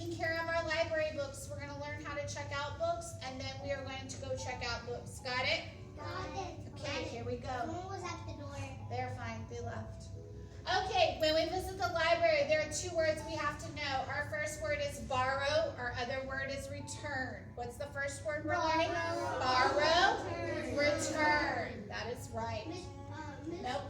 taking care of our library books. We're going to learn how to check out books, and then we are going to go check out books. Got it? Got it. Okay, here we go. Someone was at the door. They're fine. They left. Okay, when we visit the library, there are 2 words we have to know. Our first word is borrow. Our other word is return. What's the first word we're learning? Borrow. Return. That is right. Nope.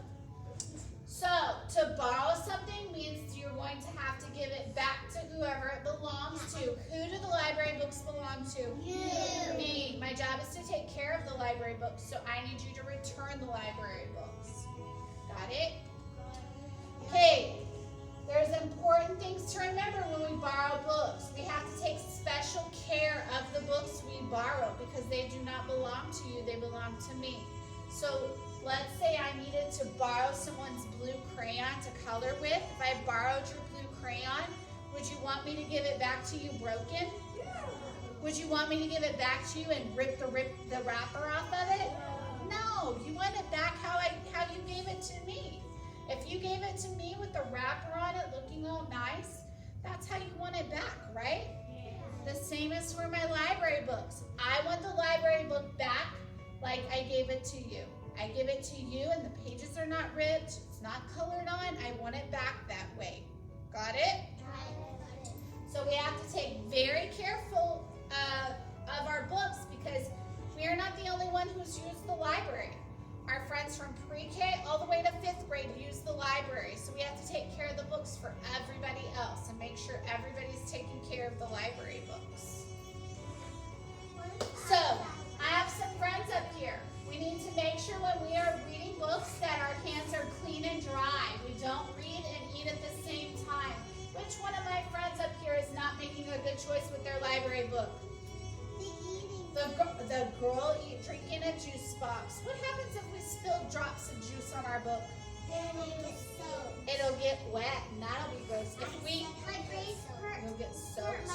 So, to borrow something means you're going to have to give it back to whoever it belongs to. Who do the library books belong to? You. Me. My job is to take care of the library books, so I need you to return the library books. Got it? Okay. There's important things to remember when we borrow books. We have to take special care of the books we borrow because they do not belong to you, they belong to me. So, let's say I needed to borrow someone's blue crayon to color with. If I borrowed your blue crayon, would you want me to give it back to you broken? Would you want me to give it back to you and rip the wrapper off of it? No, you want it back how you gave it to me. If you gave it to me with the wrapper on it looking all nice, that's how you want it back, right? The same is for my library books. I want the library book back like I gave it to you. I give it to you and the pages are not ripped, it's not colored on, I want it back that way. Got it? So we have to take very careful of our books because we are not the only one who's used the library. Our friends from pre-K all the way to 5th grade use the library. So we have to take care of the books for everybody else and make sure everybody's taking care of the library books. So, I have some friends up here. We need to make sure when we are reading books that our hands are clean and dry. We don't read and eat at the same time. Which one of my friends up here is not making a good choice with their library book? The girl drinking a juice box. What happens if we spill drops of juice on our book? It'll get wet and that'll be gross. If we, it'll get soaked.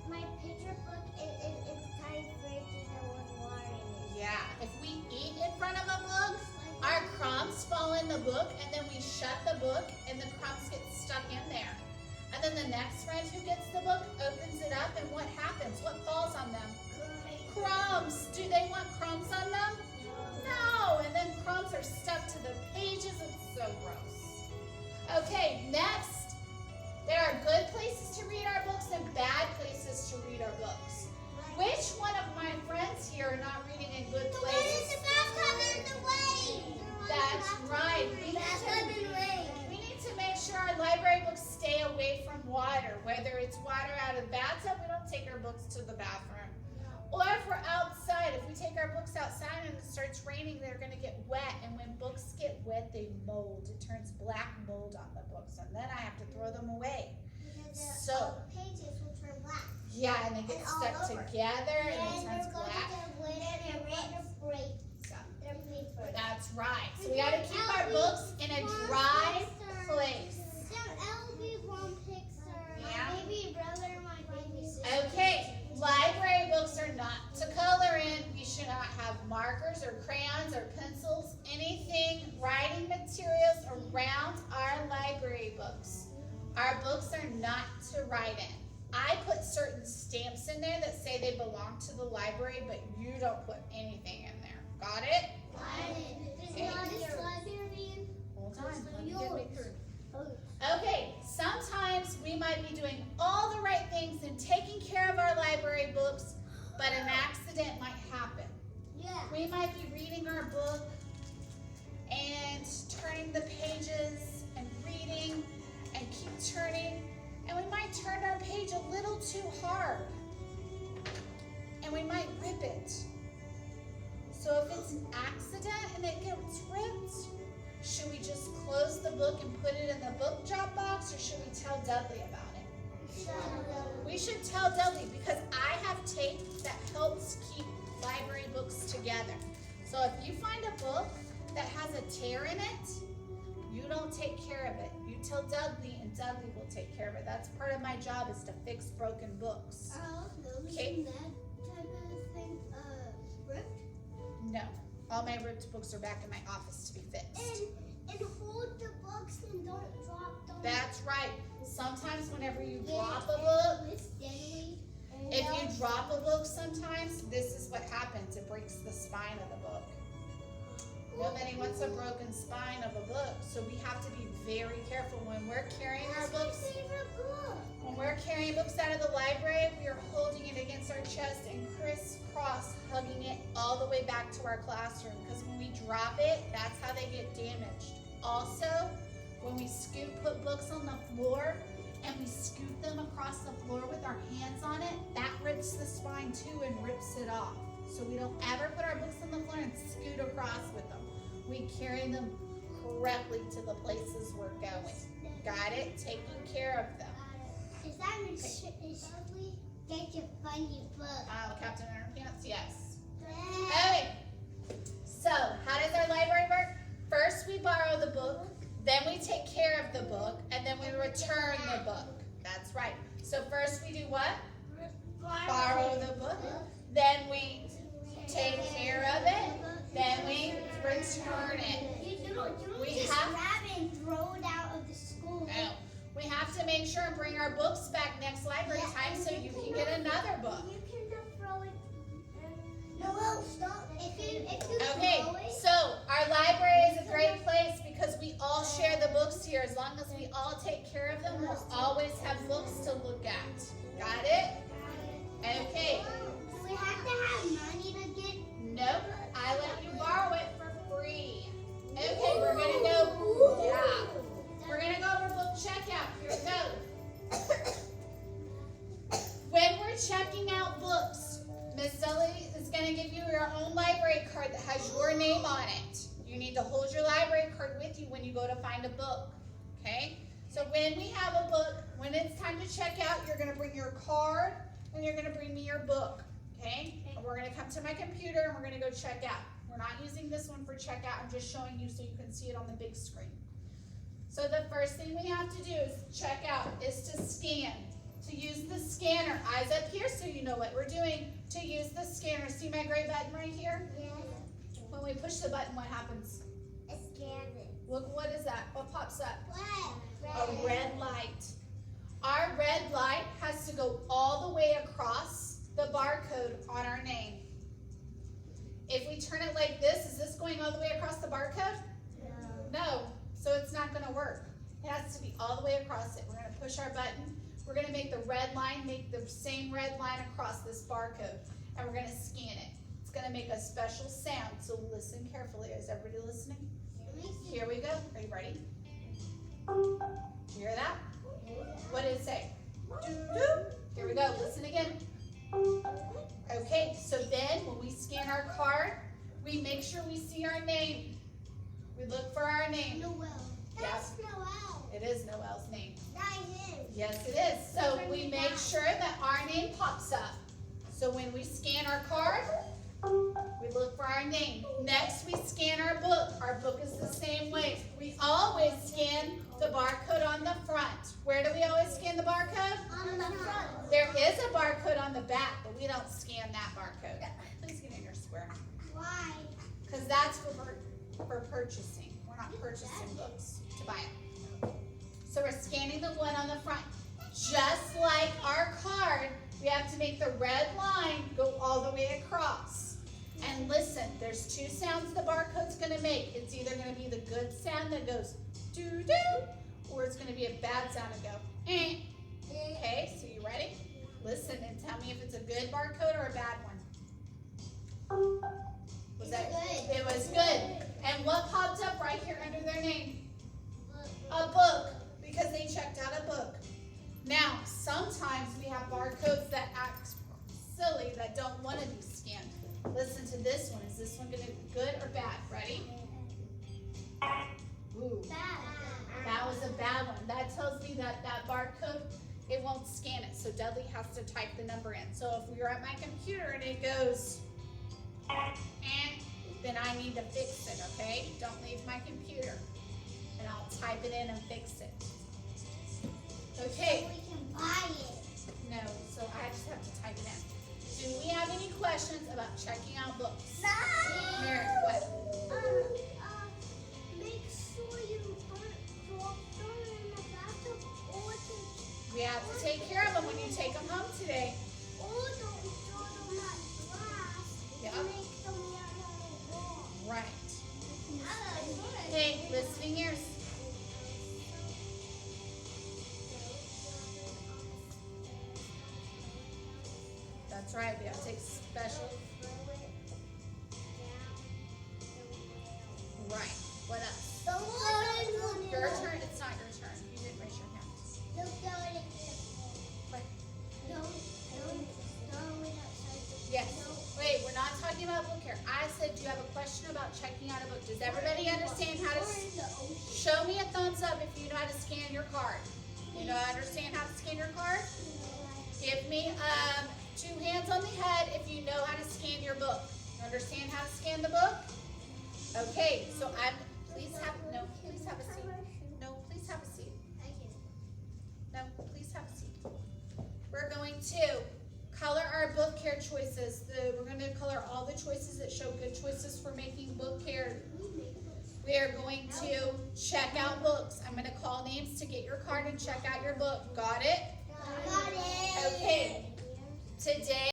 My picture book is kind of fridge and there was water in it. Yeah, if we eat in front of a book, our crumbs fall in the book and then we shut the book and the crumbs get stuck in there. And then the next friend who gets the book opens it up and what happens? What falls on them? Crumbs. Do they want crumbs on them? No. And then crumbs are stuck to the pages. It's so gross. Okay, next. There are good places to read our books and bad places to read our books. Which one of my friends here are not reading in good places? The bathtub and the rain. That's right. We need to make sure our library books stay away from water. Whether it's water out of the bathtub, we don't take our books to the bathroom. Or if we're outside, if we take our books outside and it starts raining, they're going to get wet. And when books get wet, they mold. It turns black mold on the books. And then I have to throw them away. So, pages will turn black. Yeah, and they get stuck together and it turns black. So, that's right. So we got to keep our books in a dry place. Okay, library books are not to color in. You should not have markers or crayons or pencils, anything, writing materials around our library books. Our books are not to write in. I put certain stamps in there that say they belong to the library, but you don't put anything in there. Got it? Okay. Hold on, let me get me through. Okay, sometimes we might be doing all the right things and taking care of our library books, but an accident might happen. Yeah. We might be reading our book and turning the pages and reading and keep turning, and we might turn our page a little too hard, and we might rip it. So if it's an accident and it gets ripped, should we just close the book and put it in the book drop box, or should we tell Dudley about it? We should tell Dudley because I have tape that helps keep library books together. So if you find a book that has a tear in it, you don't take care of it. You tell Dudley and Dudley will take care of it. That's part of my job, is to fix broken books. Okay? That type of thing ripped? No. All my ripped books are back in my office to be fixed. And hold the books and don't drop them. That's right. Sometimes whenever you drop a book, if you drop a book sometimes, this is what happens. It breaks the spine of the book. Nobody wants a broken spine of a book, so we have to be very careful when we're carrying our books. When we're carrying books out of the library, we are holding it against our chest and crisscross hugging it all the way back to our classroom, because when we drop it, that's how they get damaged. Also, when we put books on the floor and we scoot them across the floor with our hands on it, that rips the spine too and rips it off. So we don't ever put our books on the floor and scoot across with them. We carry them correctly to the places we're going. Got it? Taking care of them. Is that get your funny book? Captain Underpants? Yes. Okay. So, how does our library work? First, we borrow the book, then we take care of the book, and then we return the book. That's right. So first we do what? Borrow the book. Then we take care of it. Then we return it. We have grab and throw it out of the school. No. We have to make sure and bring our books back next library time so you can get another book. You can throw it. No, stop. If you Okay, throw it. so our library is a great place because we all share the books here. As long as we all take care of them, we'll always have books to look at. Got it? Okay. Do we have to have money to get? Nope. I let you borrow it for free. Okay, we're gonna go. Yeah. We're gonna go over book checkout. Here we go. When we're checking out books, Miss Dudley is gonna give you your own library card that has your name on it. You need to hold your library card with you when you go to find a book. Okay? So when we have a book, when it's time to check out, you're gonna bring your card and you're gonna bring me your book. Okay? And we're gonna come to my computer and we're gonna go check out. We're not using this one for checkout. I'm just showing you so you can see it on the big screen. So the first thing we have to do is check out, is to scan. To use the scanner, eyes up here so you know what we're doing. To use the scanner, see my gray button right here? Yes. When we push the button, what happens? It scans it. Look, what is that? What pops up? What? A red light. Our red light has to go all the way across the barcode on our name. If we turn it like this, is this going all the way across the barcode? No, so it's not going to work. It has to be all the way across it. We're going to push our button. We're going to make the red line, make the same red line across this barcode, and we're going to scan it. It's going to make a special sound, so listen carefully. Is everybody listening? Here we go. Are you ready? Hear that? What did it say? Doo-doo. Here we go. Listen again. Okay, so then when we scan our card, we make sure we see our name. We look for our name. Noel. That's Noel. It is Noel's name. That is. Yes, it is. So we make sure that our name pops up. So when we scan our card, we look for our name. Next, we scan our book. Our book is the same way. We always scan the barcode on the front. Where do we always scan the barcode? On the front. There is a barcode on the back, but we don't scan that barcode. Please get in your square. Why? Because that's for purchasing. We're not purchasing books to buy it. So we're scanning the one on the front. Just like our card, we have to make the red line go all the way across. And listen, there's two sounds the barcode's going to make. It's either going to be the good sound that goes doo-doo, or it's going to be a bad sound and go eh. Okay, so you ready? Listen and tell me if it's a good barcode or a bad one. Was that good? It was good. And what popped up right here under their name? A book, because they checked out a book. Now, sometimes we have barcodes that act silly, that don't want to be scanned. Listen to this one. Is this one going to be good or bad? Ready? Ooh, that was a bad one. That tells me that that barcode, it won't scan it. So Dudley has to type the number in. So if we're at my computer and it goes, then I need to fix it, okay? Don't leave my computer. And I'll type it in and fix it. Okay. So we can buy it. No, so I just have to type it in. Do we have any questions about checking out books? No. Merrick, what? Make sure We have to take care of them when you take them home today. Oh, don't throw them at grass. Yep. Make them yellow. Right. Okay, listening ears. That's right, we have to take special. Right. What else? Don't throw it. Your turn. It's not your turn. You didn't raise your hand. Don't throw it. What? Don't throw it outside the Yes. window. Wait, we're not talking about book care. I said, do you have a question about checking out a book? Does everybody understand how to? Or in the ocean. Show me a thumbs up if you know how to scan your card. You know, understand how to scan your card? Give me 2 hands on the head if you know how to scan your book. You understand how to scan the book? Okay, so please have a seat. No, please have a seat. No, please have a seat. We're going to color our book care choices. We're going to color all the choices that show good choices for making book care. We are going to check out books. I'm going to call names to get your card and check out your book. Got it? Got it. Okay. Today